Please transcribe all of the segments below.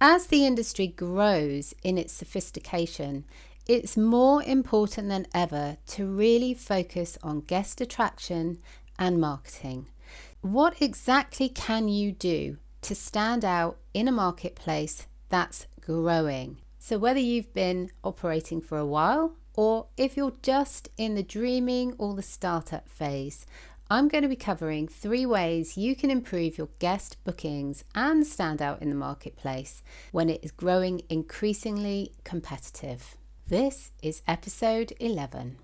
As the industry grows in its sophistication, it's more important than ever to really focus on guest attraction and marketing. What exactly can you do to stand out in a marketplace that's growing? So whether you've been operating for a while or if you're just in the dreaming or the startup phase, I'm going to be covering 3 ways you can improve your guest bookings and stand out in the marketplace when it is growing increasingly competitive. This is episode 11.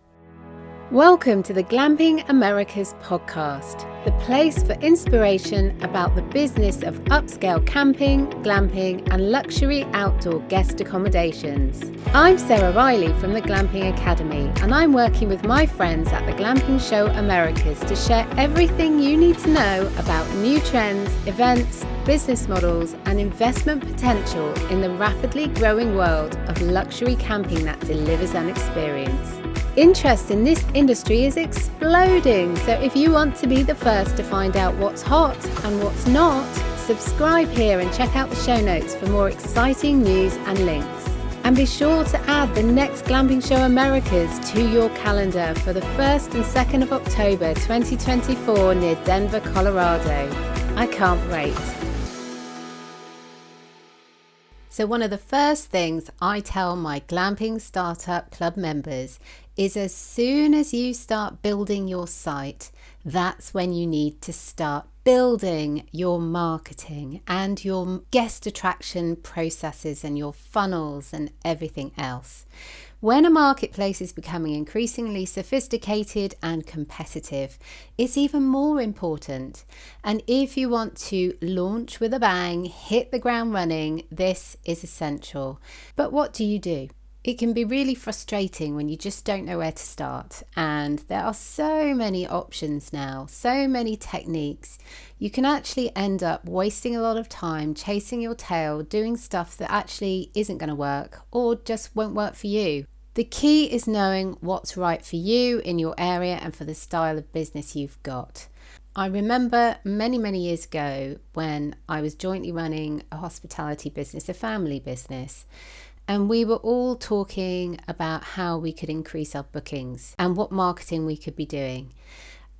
Welcome to the Glamping Americas podcast, the place for inspiration about the business of upscale camping, glamping, and luxury outdoor guest accommodations. I'm Sarah Riley from the Glamping Academy, and I'm working with my friends at the Glamping Show Americas to share everything you need to know about new trends, events, business models, and investment potential in the rapidly growing world of luxury camping that delivers an experience. Interest in this industry is exploding, so if you want to be the first to find out what's hot and what's not, subscribe here and check out the show notes for more exciting news and links. And be sure to add the next Glamping Show Americas to your calendar for the 1st and 2nd of October 2024 near Denver, Colorado. I can't wait. So one of the first things I tell my Glamping Startup Club members is as soon as you start building your site, that's when you need to start building your marketing and your guest attraction processes and your funnels and everything else. When a marketplace is becoming increasingly sophisticated and competitive, it's even more important. And if you want to launch with a bang, hit the ground running, this is essential. But what do you do? It can be really frustrating when you just don't know where to start, and there are so many options now, so many techniques. You can actually end up wasting a lot of time chasing your tail, doing stuff that actually isn't going to work or just won't work for you. The key is knowing what's right for you in your area and for the style of business you've got. I remember many years ago when I was jointly running a hospitality business, a family business, and we were all talking about how we could increase our bookings and what marketing we could be doing.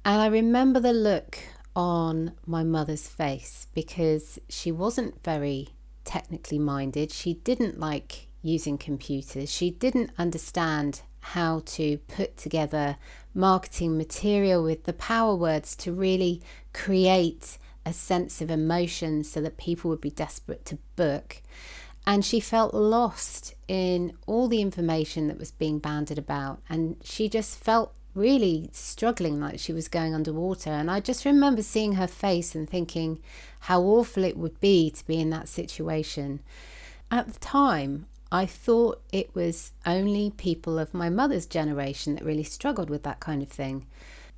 And I remember the look on my mother's face because she wasn't very technically minded. She didn't like using computers. She didn't understand how to put together marketing material with the power words to really create a sense of emotion so that people would be desperate to book. And she felt lost in all the information that was being bandied about. And she just felt really struggling, like she was going underwater. And I just remember seeing her face and thinking how awful it would be to be in that situation. At the time, I thought it was only people of my mother's generation that really struggled with that kind of thing.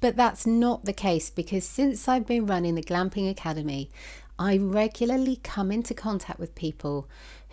But that's not the case, because since I've been running the Glamping Academy, I regularly come into contact with people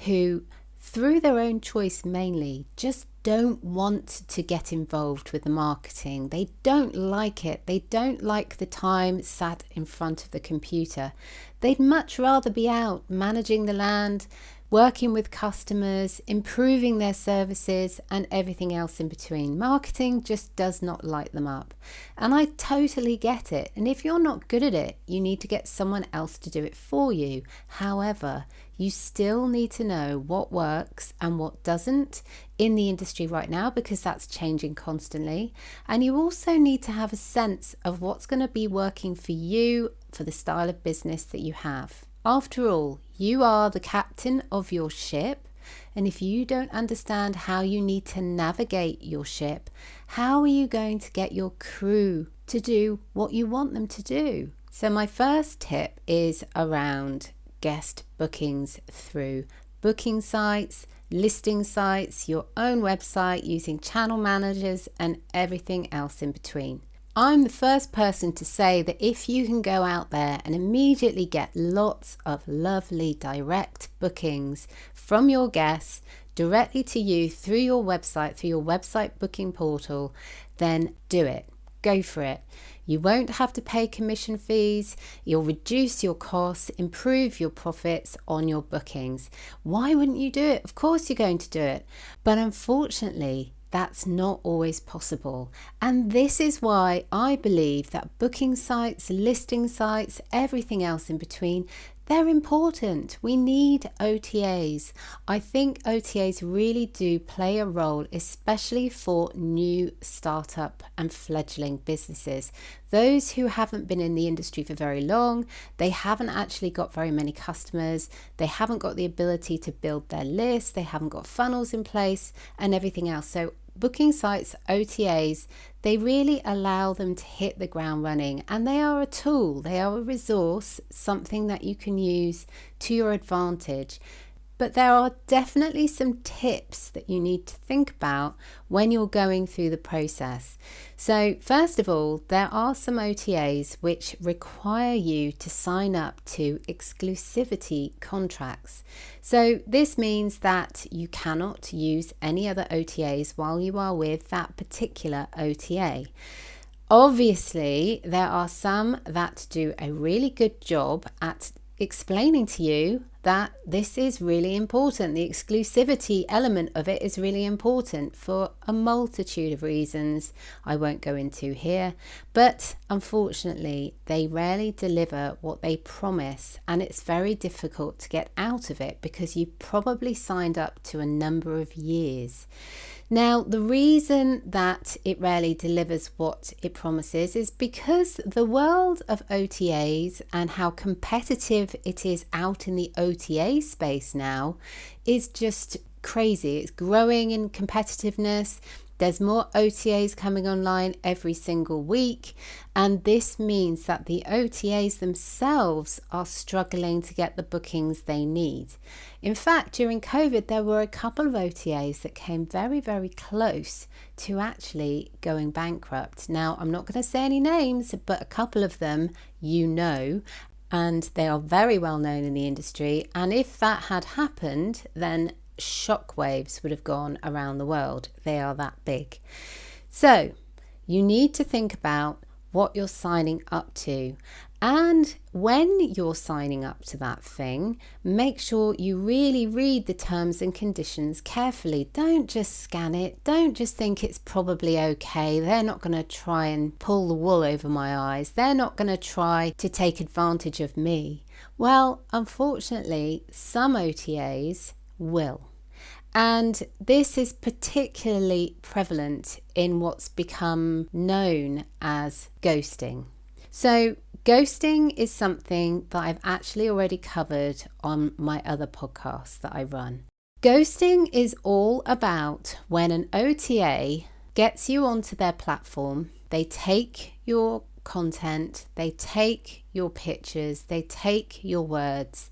who, through their own choice mainly, just don't want to get involved with the marketing. They don't like it. They don't like the time sat in front of the computer. They'd much rather be out managing the land, working with customers, improving their services, and everything else in between. Marketing just does not light them up. And I totally get it. And if you're not good at it, you need to get someone else to do it for you. However, you still need to know what works and what doesn't in the industry right now, because that's changing constantly. And you also need to have a sense of what's going to be working for you, for the style of business that you have. After all, you are the captain of your ship, and if you don't understand how you need to navigate your ship, how are you going to get your crew to do what you want them to do? So my first tip is around guest bookings through booking sites, listing sites, your own website, using channel managers, and everything else in between. I'm the first person to say that if you can go out there and immediately get lots of lovely direct bookings from your guests directly to you through your website booking portal, then do it. Go for it. You won't have to pay commission fees. You'll reduce your costs, improve your profits on your bookings. Why wouldn't you do it? Of course you're going to do it. But unfortunately, that's not always possible. And this is why I believe that booking sites, listing sites, everything else in between, they're important. We need OTAs. I think OTAs really do play a role, especially for new startup and fledgling businesses. Those who haven't been in the industry for very long, they haven't actually got very many customers, they haven't got the ability to build their list, they haven't got funnels in place and everything else. So booking sites, OTAs, they really allow them to hit the ground running, and they are a tool, they are a resource, something that you can use to your advantage. But there are definitely some tips that you need to think about when you're going through the process. So first of all, there are some OTAs which require you to sign up to exclusivity contracts. So this means that you cannot use any other OTAs while you are with that particular OTA. Obviously, there are some that do a really good job at explaining to you that this is really important. The exclusivity element of it is really important for a multitude of reasons I won't go into here, but unfortunately they rarely deliver what they promise, and it's very difficult to get out of it because you probably signed up to a number of years. Now, the reason that it rarely delivers what it promises is because the world of OTAs and how competitive it is out in the OTA space now is just crazy. It's growing in competitiveness. There's more OTAs coming online every single week, and this means that the OTAs themselves are struggling to get the bookings they need. In fact, during COVID, there were a couple of OTAs that came very, very close to actually going bankrupt. Now, I'm not going to say any names, but a couple of them you know, and they are very well known in the industry. And if that had happened, then shockwaves would have gone around the world. They are that big. So you need to think about what you're signing up to, and when you're signing up to that thing, make sure you really read the terms and conditions carefully. Don't just scan it. Don't just think it's probably okay. They're not going to try and pull the wool over my eyes. They're not going to try to take advantage of me. Well, unfortunately, some OTAs will. And this is particularly prevalent in what's become known as ghosting. So ghosting is something that I've actually already covered on my other podcasts that I run. Ghosting is all about when an OTA gets you onto their platform, they take your content, they take your pictures, they take your words,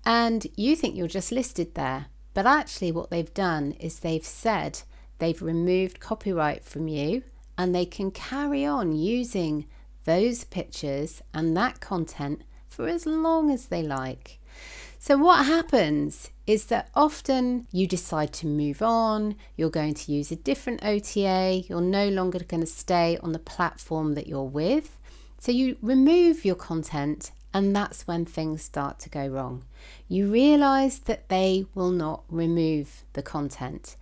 and you think you're just listed there. But actually what they've done is they've said they've removed copyright from you, and they can carry on using those pictures and that content for as long as they like. So what happens is that often you decide to move on, you're going to use a different OTA, you're no longer going to stay on the platform that you're with. So you remove your content, and that's when things start to go wrong. You realize that they will not remove the content.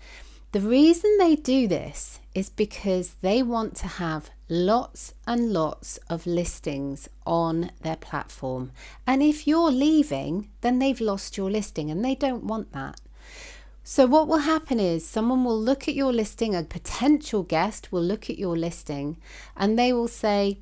The reason they do this is because they want to have lots and lots of listings on their platform. And if you're leaving, then they've lost your listing, and they don't want that. So what will happen is someone will look at your listing, a potential guest will look at your listing, and they will say,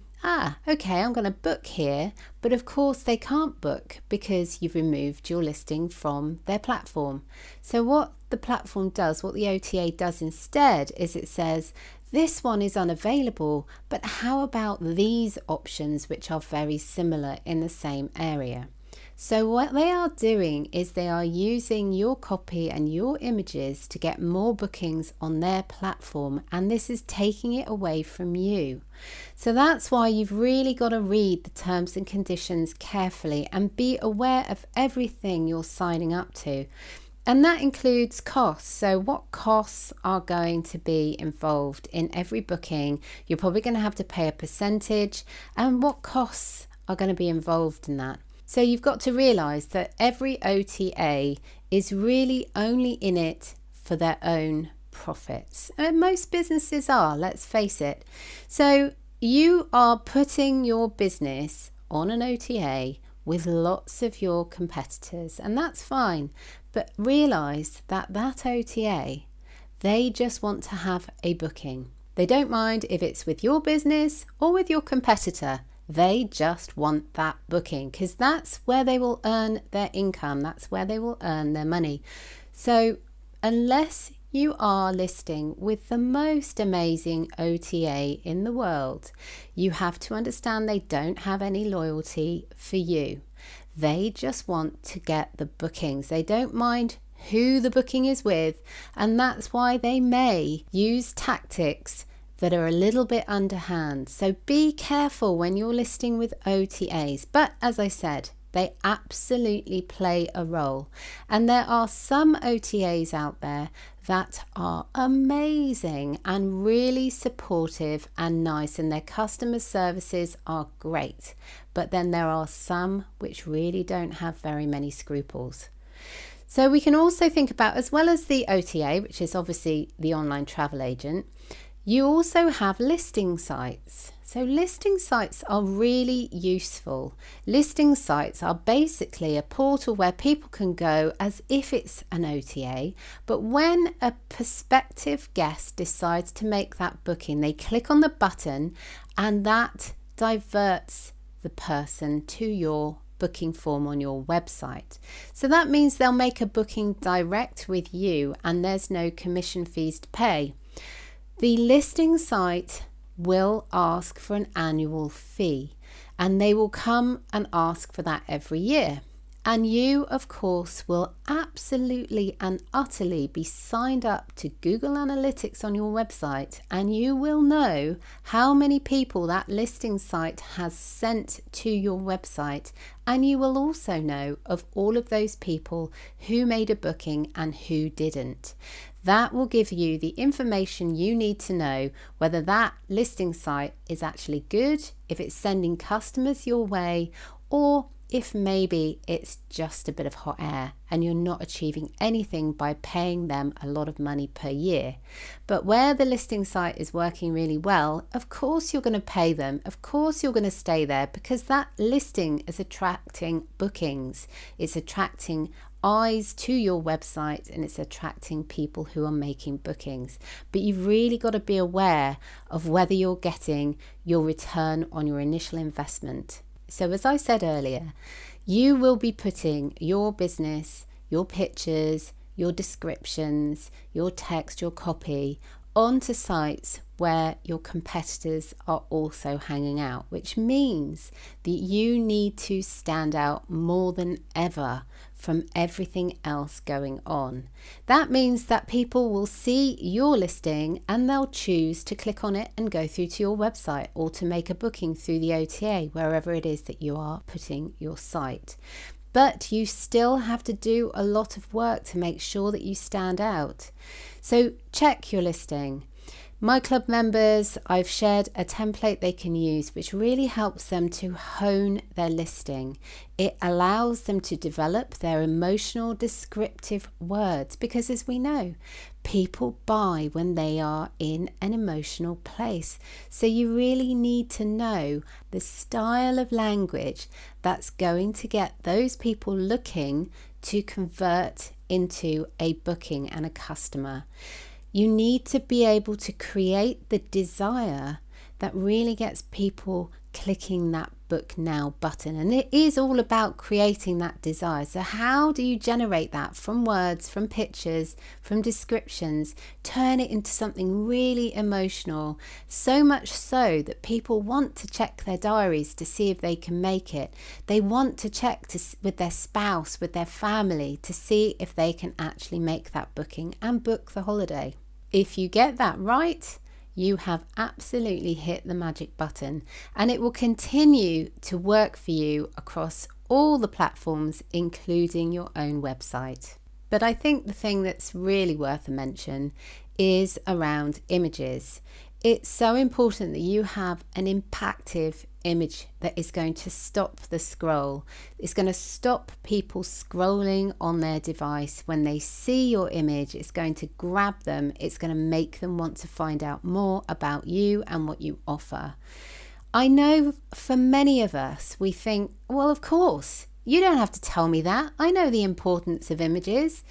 okay, I'm going to book here. But of course they can't book because you've removed your listing from their platform. So what the platform does, what the OTA does instead, is it says, this one is unavailable, but how about these options which are very similar in the same area? So what they are doing is they are using your copy and your images to get more bookings on their platform, and this is taking it away from you. So that's why you've really got to read the terms and conditions carefully and be aware of everything you're signing up to. And that includes costs. So what costs are going to be involved in every booking? You're probably going to have to pay a percentage, and what costs are going to be involved in that. So you've got to realize that every OTA is really only in it for their own profits. And most businesses are, let's face it. So you are putting your business on an OTA with lots of your competitors, and that's fine. But realize that that OTA, they just want to have a booking. They don't mind if it's with your business or with your competitor. They just want that booking because that's where they will earn their income. That's where they will earn their money. So unless you are listing with the most amazing OTA in the world, you have to understand they don't have any loyalty for you. They just want to get the bookings. They don't mind who the booking is with, and that's why they may use tactics that are a little bit underhand. So be careful when you're listing with OTAs. But as I said, they absolutely play a role. And there are some OTAs out there that are amazing and really supportive and nice, and their customer services are great. But then there are some which really don't have very many scruples. So we can also think about, as well as the OTA, which is obviously the online travel agent, you also have listing sites. So listing sites are really useful. Listing sites are basically a portal where people can go as if it's an OTA, but when a prospective guest decides to make that booking, they click on the button and that diverts the person to your booking form on your website. So that means they'll make a booking direct with you and there's no commission fees to pay. The listing site will ask for an annual fee, and they will come and ask for that every year. And you, of course, will absolutely and utterly be signed up to Google Analytics on your website, and you will know how many people that listing site has sent to your website, and you will also know of all of those people who made a booking and who didn't. That will give you the information you need to know whether that listing site is actually good, if it's sending customers your way, or if maybe it's just a bit of hot air and you're not achieving anything by paying them a lot of money per year. But where the listing site is working really well, of course you're going to pay them. Of course you're going to stay there because that listing is attracting bookings. It's attracting eyes to your website and it's attracting people who are making bookings. But you've really got to be aware of whether you're getting your return on your initial investment. So as I said earlier, you will be putting your business, your pictures, your descriptions, your text, your copy onto sites where your competitors are also hanging out, which means that you need to stand out more than ever from everything else going on. That means that people will see your listing and they'll choose to click on it and go through to your website or to make a booking through the OTA, wherever it is that you are putting your site. But you still have to do a lot of work to make sure that you stand out. So check your listing. My club members, I've shared a template they can use which really helps them to hone their listing. It allows them to develop their emotional descriptive words because, as we know, people buy when they are in an emotional place. So you really need to know the style of language that's going to get those people looking to convert into a booking and a customer. You need to be able to create the desire that really gets people clicking that book now button. And it is all about creating that desire. So how do you generate that from words, from pictures, from descriptions, turn it into something really emotional, so much so that people want to check their diaries to see if they can make it. They want to check with their spouse, with their family, to see if they can actually make that booking and book the holiday. If you get that right, you have absolutely hit the magic button, and it will continue to work for you across all the platforms, including your own website. But I think the thing that's really worth a mention is around images. It's so important that you have an impactful image that is going to stop the scroll. It's going to stop people scrolling on their device. When they see your image, it's going to grab them. It's going to make them want to find out more about you and what you offer. I know for many of us, we think, well, of course, you don't have to tell me that. I know the importance of images.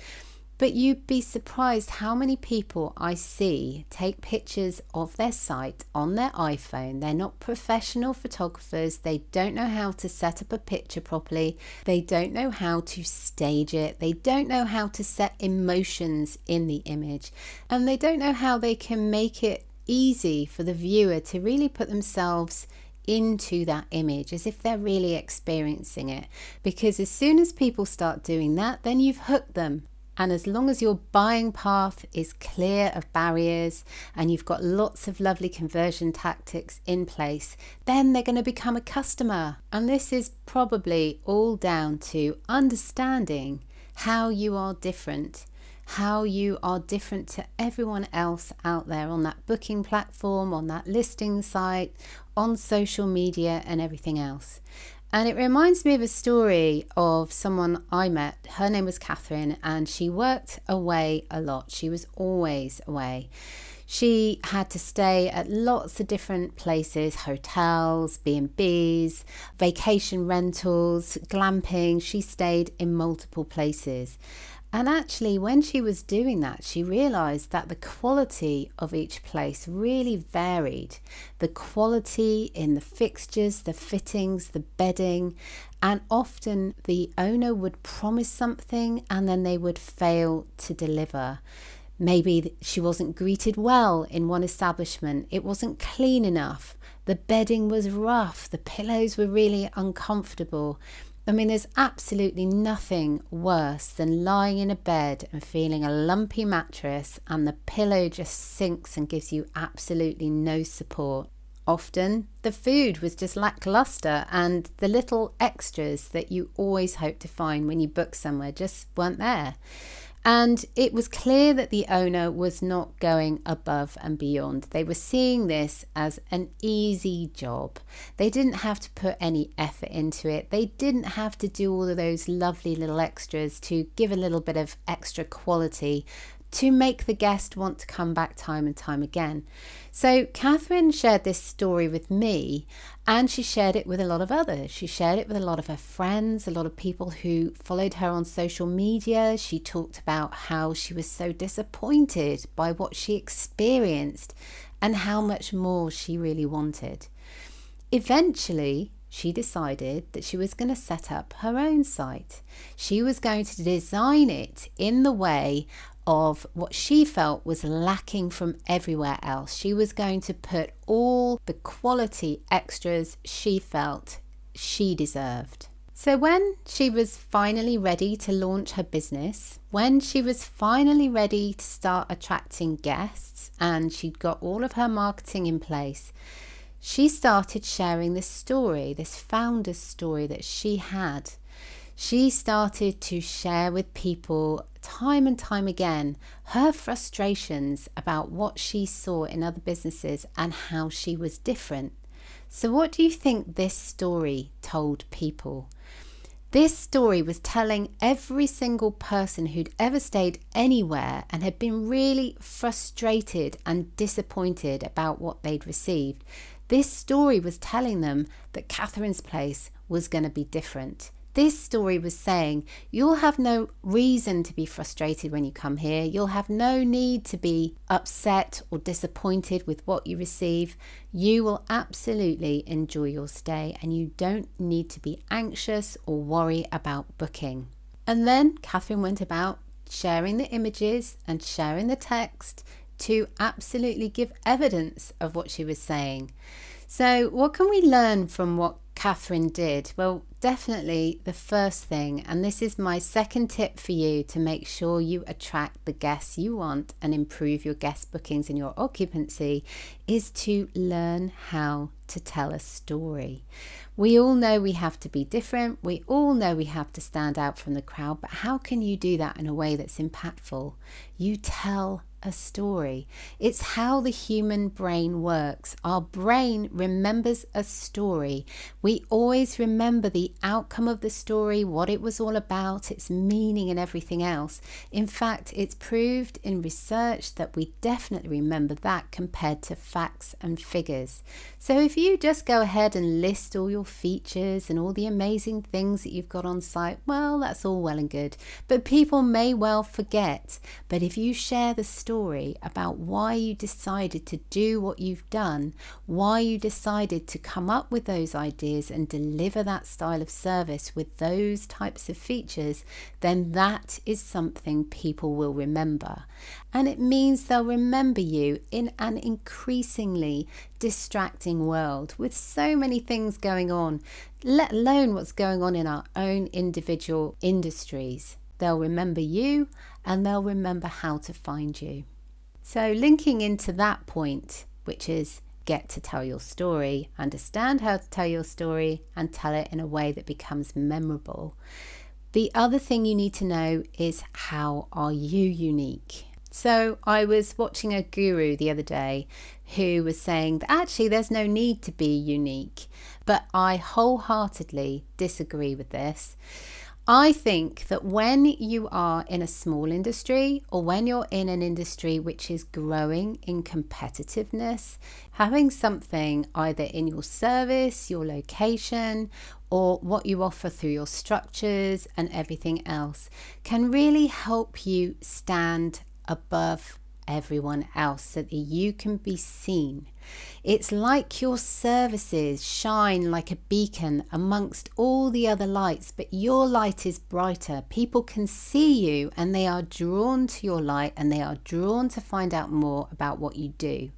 But you'd be surprised how many people I see take pictures of their site on their iPhone. They're not professional photographers. They don't know how to set up a picture properly. They don't know how to stage it. They don't know how to set emotions in the image. And they don't know how they can make it easy for the viewer to really put themselves into that image as if they're really experiencing it. Because as soon as people start doing that, then you've hooked them. And as long as your buying path is clear of barriers and you've got lots of lovely conversion tactics in place, then they're going to become a customer. And this is probably all down to understanding how you are different to everyone else out there on that booking platform, on that listing site, on social media and everything else. And it reminds me of a story of someone I met. Her name was Catherine, and she worked away a lot. She was always away. She had to stay at lots of different places, hotels, B&Bs, vacation rentals, glamping. She stayed in multiple places. And actually, when she was doing that, she realized that the quality of each place really varied. The quality in the fixtures, the fittings, the bedding, and often the owner would promise something and then they would fail to deliver. Maybe she wasn't greeted well in one establishment. It wasn't clean enough. The bedding was rough. The pillows were really uncomfortable. I mean, there's absolutely nothing worse than lying in a bed and feeling a lumpy mattress and the pillow just sinks and gives you absolutely no support. Often the food was just lackluster and the little extras that you always hope to find when you book somewhere just weren't there. And it was clear that the owner was not going above and beyond. They were seeing this as an easy job. They didn't have to put any effort into it. They didn't have to do all of those lovely little extras to give a little bit of extra quality to make the guest want to come back time and time again. So Catherine shared this story with me, and she shared it with a lot of others. She shared it with a lot of her friends, a lot of people who followed her on social media. She talked about how she was so disappointed by what she experienced and how much more she really wanted. Eventually, she decided that she was going to set up her own site. She was going to design it in the way of what she felt was lacking from everywhere else. She was going to put all the quality extras she felt she deserved. So when she was finally ready to launch her business, when she was finally ready to start attracting guests and she'd got all of her marketing in place, she started sharing this story, this founder's story that she had. She started to share with people time and time again her frustrations about what she saw in other businesses and how she was different. So what do you think this story told people? This story was telling every single person who'd ever stayed anywhere and had been really frustrated and disappointed about what they'd received. This story was telling them that Catherine's place was going to be different. This story was saying, you'll have no reason to be frustrated when you come here. You'll have no need to be upset or disappointed with what you receive. You will absolutely enjoy your stay and you don't need to be anxious or worry about booking. And then Catherine went about sharing the images and sharing the text to absolutely give evidence of what she was saying. So what can we learn from what Catherine did? Well, definitely the first thing, and this is my second tip for you to make sure you attract the guests you want and improve your guest bookings and your occupancy, is to learn how to tell a story. We all know we have to be different. We all know we have to stand out from the crowd, but how can you do that in a way that's impactful? You tell a story. It's how the human brain works. Our brain remembers a story. We always remember the outcome of the story, what it was all about, its meaning and everything else. In fact, it's proved in research that we definitely remember that compared to facts and figures. So if you just go ahead and list all your features and all the amazing things that you've got on site, well, that's all well and good, but people may well forget. But if you share the story about why you decided to do what you've done, why you decided to come up with those ideas and deliver that style of service with those types of features, then that is something people will remember. And it means they'll remember you in an increasingly distracting world with so many things going on, let alone what's going on in our own individual industries. They'll remember you and they'll remember how to find you. So linking into that point, which is get to tell your story, understand how to tell your story and tell it in a way that becomes memorable. The other thing you need to know is, how are you unique? So I was watching a guru the other day who was saying that actually there's no need to be unique, but I wholeheartedly disagree with this. I think that when you are in a small industry, or when you're in an industry which is growing in competitiveness, having something either in your service, your location, or what you offer through your structures and everything else can really help you stand above everyone else so that you can be seen. It's like your services shine like a beacon amongst all the other lights, but your light is brighter. People can see you and they are drawn to your light and they are drawn to find out more about what you do.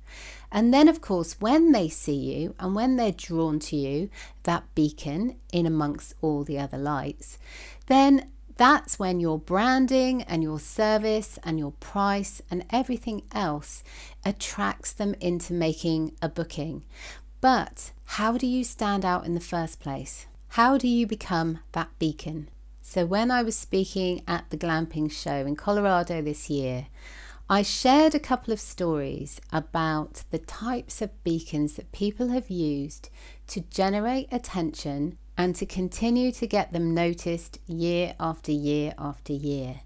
And then, of course, when they see you and when they're drawn to you, that beacon in amongst all the other lights, then that's when your branding and your service and your price and everything else attracts them into making a booking. But how do you stand out in the first place? How do you become that beacon? So when I was speaking at the Glamping show in Colorado this year, I shared a couple of stories about the types of beacons that people have used to generate attention and to continue to get them noticed year after year after year.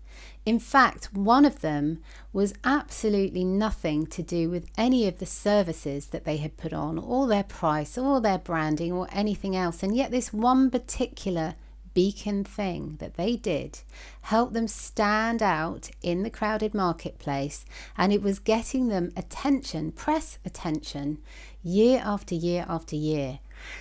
In fact, one of them was absolutely nothing to do with any of the services that they had put on, or their price, or their branding, or anything else. And yet this one particular beacon thing that they did helped them stand out in the crowded marketplace, and it was getting them attention, press attention, year after year after year.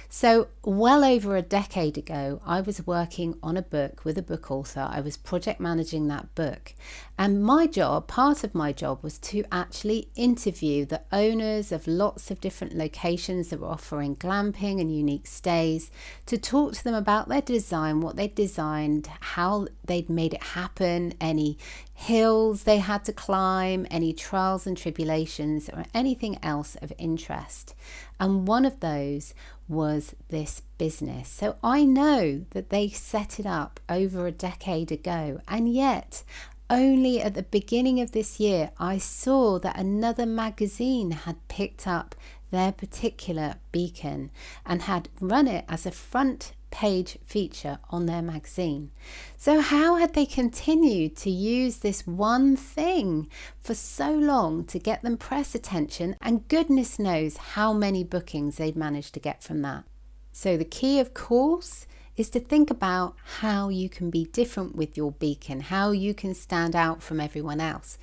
So well over a decade ago, I was working on a book with a book author. I was project managing that book. And my job, part of my job, was to actually interview the owners of lots of different locations that were offering glamping and unique stays, to talk to them about their design, what they'd designed, how they'd made it happen, any hills they had to climb, any trials and tribulations, or anything else of interest. And one of those was this business. So I know that they set it up over a decade ago, and yet only at the beginning of this year I saw that another magazine had picked up their particular beacon and had run it as a front page feature on their magazine. So how had they continued to use this one thing for so long to get them press attention, and goodness knows how many bookings they'd managed to get from that? So the key, of course, is to think about how you can be different with your beacon, how you can stand out from everyone else.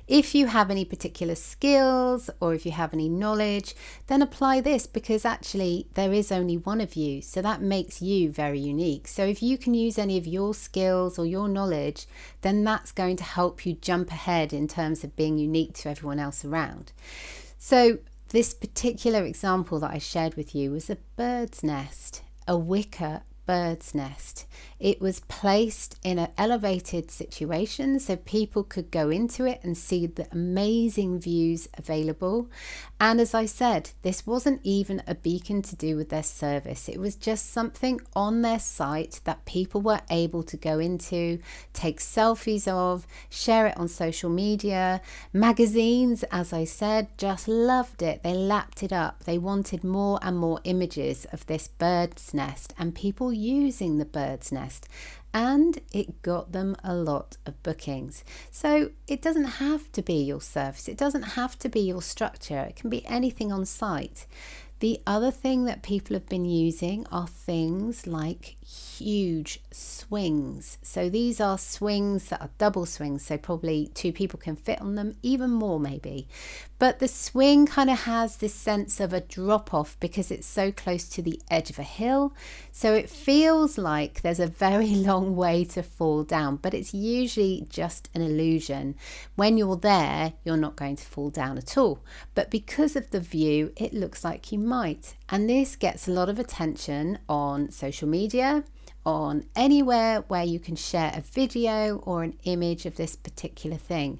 If you have any particular skills or if you have any knowledge, then apply this, because actually there is only one of you, so that makes you very unique. So if you can use any of your skills or your knowledge, then that's going to help you jump ahead in terms of being unique to everyone else around. So this particular example that I shared with you was a bird's nest. a wicker bird's nest. It was placed in an elevated situation so people could go into it and see the amazing views available. And as I said, this wasn't even a beacon to do with their service. It was just something on their site that people were able to go into, take selfies of, share it on social media. Magazines, as I said, just loved it. They lapped it up. They wanted more and more images of this bird's nest and people using the bird's nest, and it got them a lot of bookings. So it doesn't have to be your service, it doesn't have to be your structure, it can be anything on site. The other thing that people have been using are things like huge swings. So these are swings that are double swings, so probably 2 people can fit on them, even more maybe. But the swing kind of has this sense of a drop off because it's so close to the edge of a hill. So it feels like there's a very long way to fall down, but it's usually just an illusion. When you're there, you're not going to fall down at all. But because of the view, it looks like you might. And this gets a lot of attention on social media, on anywhere where you can share a video or an image of this particular thing.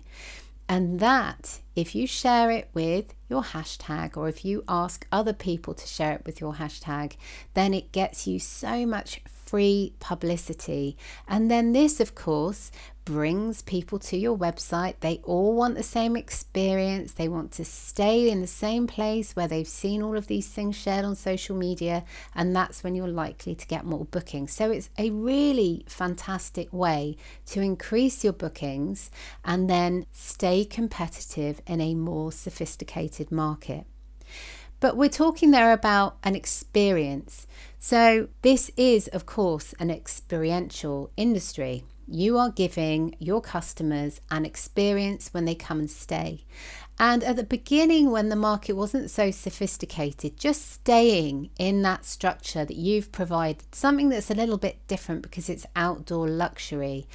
And that, if you share it with your hashtag, or if you ask other people to share it with your hashtag, then it gets you so much free publicity. And then this, of course, brings people to your website. They all want the same experience. They want to stay in the same place where they've seen all of these things shared on social media, and that's when you're likely to get more bookings. So it's a really fantastic way to increase your bookings and then stay competitive in a more sophisticated market. But we're talking there about an experience. So this is, of course, an experiential industry. You are giving your customers an experience when they come and stay. And at the beginning, when the market wasn't so sophisticated, just staying in that structure that you've provided, something that's a little bit different because it's outdoor luxury,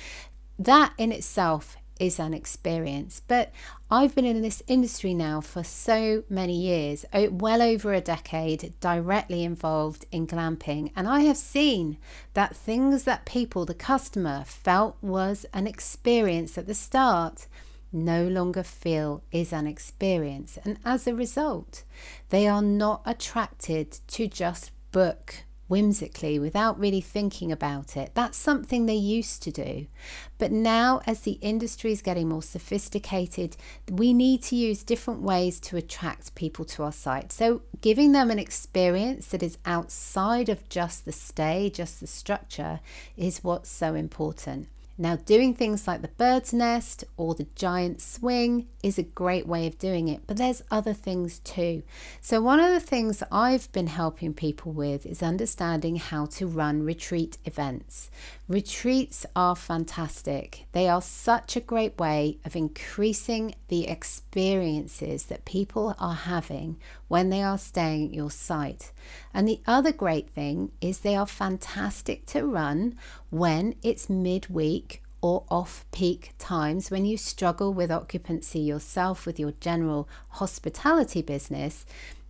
that in itself is an experience. But I've been in this industry now for so many years, well over a decade, directly involved in glamping, and I have seen that things that people, the customer, felt was an experience at the start no longer feel is an experience, and as a result they are not attracted to just book whimsically without really thinking about it. That's something they used to do. But now, as the industry is getting more sophisticated, we need to use different ways to attract people to our site. So giving them an experience that is outside of just the stay, just the structure, is what's so important. Now, doing things like the bird's nest or the giant swing is a great way of doing it, but there's other things too. So one of the things I've been helping people with is understanding how to run retreat events. Retreats are fantastic. They are such a great way of increasing the experiences that people are having when they are staying at your site. And the other great thing is they are fantastic to run when it's midweek or off-peak times, when you struggle with occupancy yourself with your general hospitality business.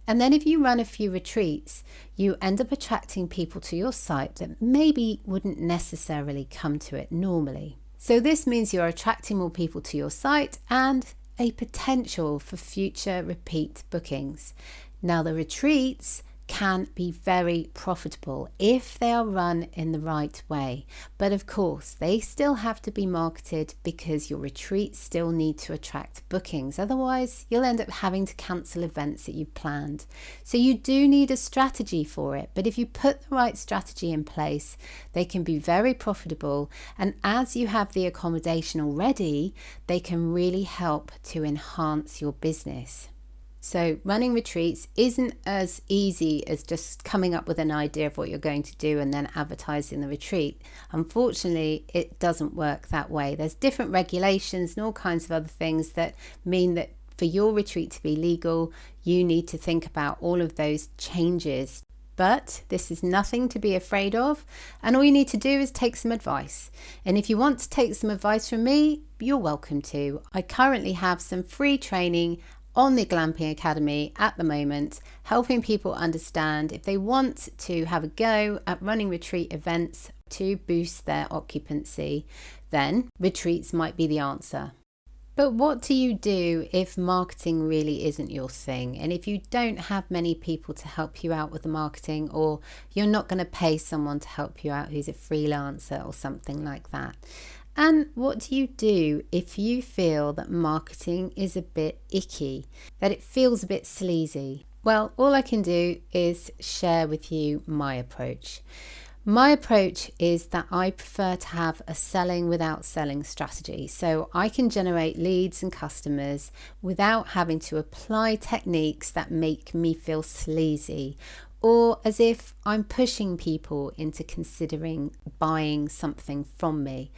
And then if you run a few retreats, you end up attracting people to your site that maybe wouldn't necessarily come to it normally. So this means you're attracting more people to your site and a potential for future repeat bookings. Now, the retreats can be very profitable if they are run in the right way. But of course, they still have to be marketed because your retreats still need to attract bookings. Otherwise, you'll end up having to cancel events that you've planned. So you do need a strategy for it. But if you put the right strategy in place, they can be very profitable. And as you have the accommodation already, they can really help to enhance your business. So running retreats isn't as easy as just coming up with an idea of what you're going to do and then advertising the retreat. Unfortunately, it doesn't work that way. There's different regulations and all kinds of other things that mean that for your retreat to be legal, you need to think about all of those changes. But this is nothing to be afraid of, and all you need to do is take some advice. And if you want to take some advice from me, you're welcome to. I currently have some free training on the Glamping Academy at the moment, helping people understand if they want to have a go at running retreat events to boost their occupancy, then retreats might be the answer. But what do you do if marketing really isn't your thing? And if you don't have many people to help you out with the marketing, or you're not going to pay someone to help you out who's a freelancer or something like that? And what do you do if you feel that marketing is a bit icky, that it feels a bit sleazy? Well, all I can do is share with you my approach. My approach is that I prefer to have a selling without selling strategy. So I can generate leads and customers without having to apply techniques that make me feel sleazy, or as if I'm pushing people into considering buying something from me.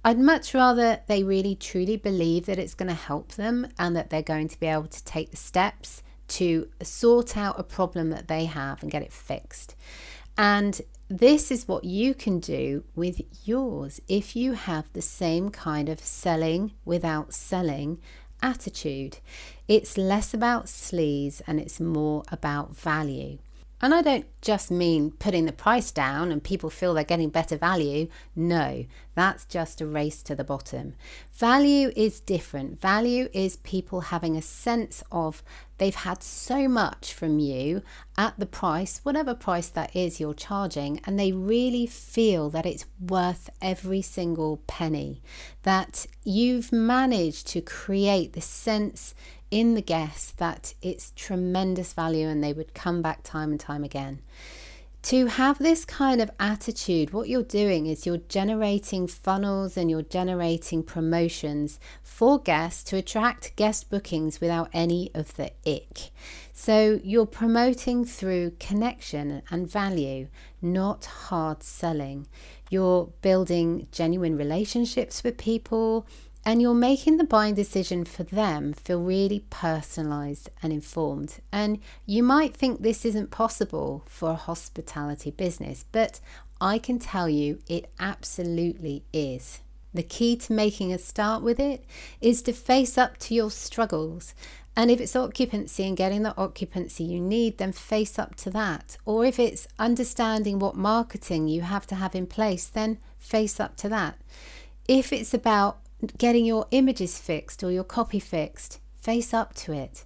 I'd much rather they really truly believe that it's going to help them and that they're going to be able to take the steps to sort out a problem that they have and get it fixed. And this is what you can do with yours if you have the same kind of selling without selling attitude. It's less about sleaze and it's more about value. And I don't just mean putting the price down and people feel they're getting better value. No, that's just a race to the bottom. Value is different. Value is people having a sense of they've had so much from you at the price, whatever price that is you're charging, and they really feel that it's worth every single penny, that you've managed to create this sense in the guests that it's tremendous value and they would come back time and time again. To have this kind of attitude, what you're doing is you're generating funnels and you're generating promotions for guests to attract guest bookings without any of the ick. So you're promoting through connection and value, not hard selling. You're building genuine relationships with people, and you're making the buying decision for them feel really personalized and informed. And you might think this isn't possible for a hospitality business, but I can tell you it absolutely is. The key to making a start with it is to face up to your struggles. And if it's occupancy and getting the occupancy you need, then face up to that. Or if it's understanding what marketing you have to have in place, then face up to that. If it's about getting your images fixed or your copy fixed, face up to it.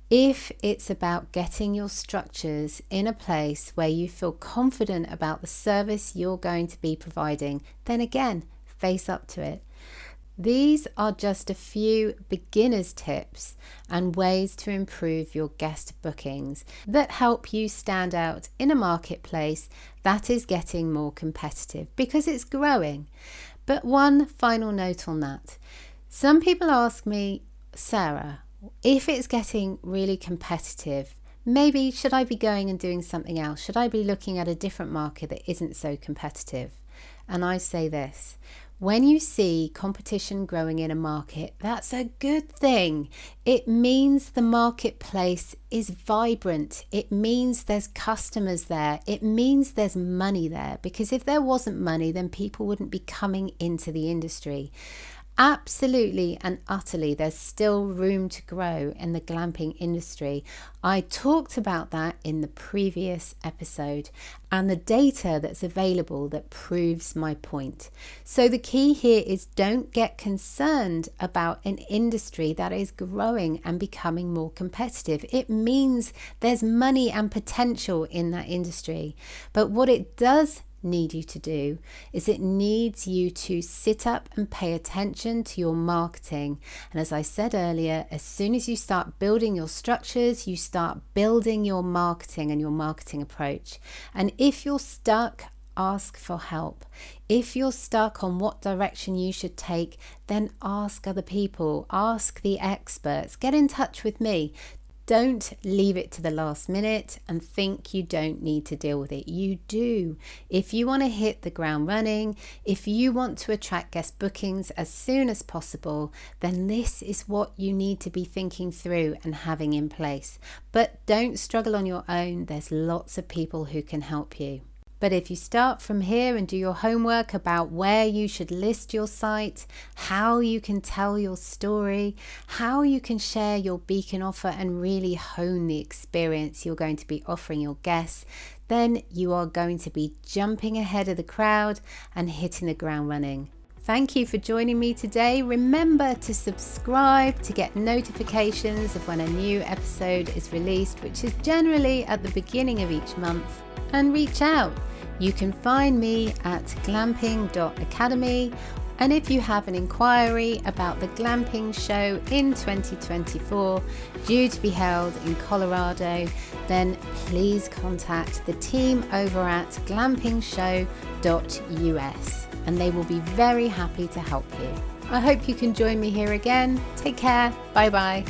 If it's about getting your structures in a place where you feel confident about the service you're going to be providing, then again, face up to it. These are just a few beginner's tips and ways to improve your guest bookings that help you stand out in a marketplace that is getting more competitive because it's growing. But one final note on that. Some people ask me, Sarah, if it's getting really competitive, maybe should I be going and doing something else? Should I be looking at a different market that isn't so competitive? And I say this, when you see competition growing in a market, that's a good thing. It means the marketplace is vibrant. It means there's customers there. It means there's money there, because if there wasn't money, then people wouldn't be coming into the industry. Absolutely and utterly, there's still room to grow in the glamping industry. I talked about that in the previous episode and the data that's available that proves my point. So the key here is don't get concerned about an industry that is growing and becoming more competitive. It means there's money and potential in that industry. But what it does need you to do is it needs you to sit up and pay attention to your marketing. And as I said earlier, as soon as you start building your structures, you start building your marketing and your marketing approach. And if you're stuck, ask for help. If you're stuck on what direction you should take, then ask other people, ask the experts, get in touch with me. Don't leave it to the last minute and think you don't need to deal with it. You do. If you want to hit the ground running, if you want to attract guest bookings as soon as possible, then this is what you need to be thinking through and having in place. But don't struggle on your own. There's lots of people who can help you. But if you start from here and do your homework about where you should list your site, how you can tell your story, how you can share your beacon offer and really hone the experience you're going to be offering your guests, then you are going to be jumping ahead of the crowd and hitting the ground running. Thank you for joining me today. Remember to subscribe to get notifications of when a new episode is released, which is generally at the beginning of each month, and reach out. You can find me at glamping.academy, and if you have an inquiry about the Glamping show in 2024 due to be held in Colorado, then please contact the team over at glampingshow.us and they will be very happy to help you. I hope you can join me here again. Take care. Bye bye.